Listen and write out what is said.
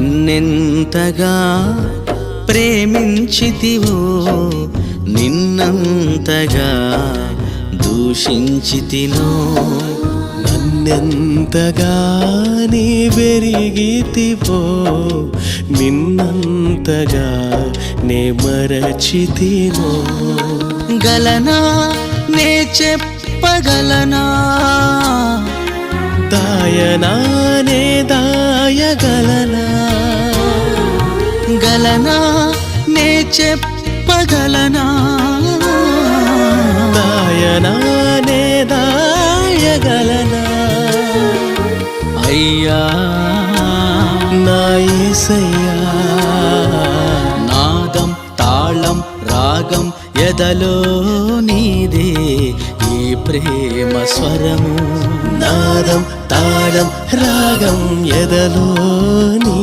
నన్నెంతగా ప్రేమించితివో నిన్నంతగా దూషించితినో నన్నెంతగా నీ పెరిగితివో నిన్నంతగా నే మరచితినో గలనా నే చెప్పగలనా దాయనా నే దాయగలనా గలనా నే చెప్పగలనా దాయనా నే దాయగలనా అయ్యా నా యేసయ్యా నాదం తాళం రాగం ఎదలో నీదే ఈ ప్రేమ స్వరము నాదం తాళం రాగం ఎదలో నీ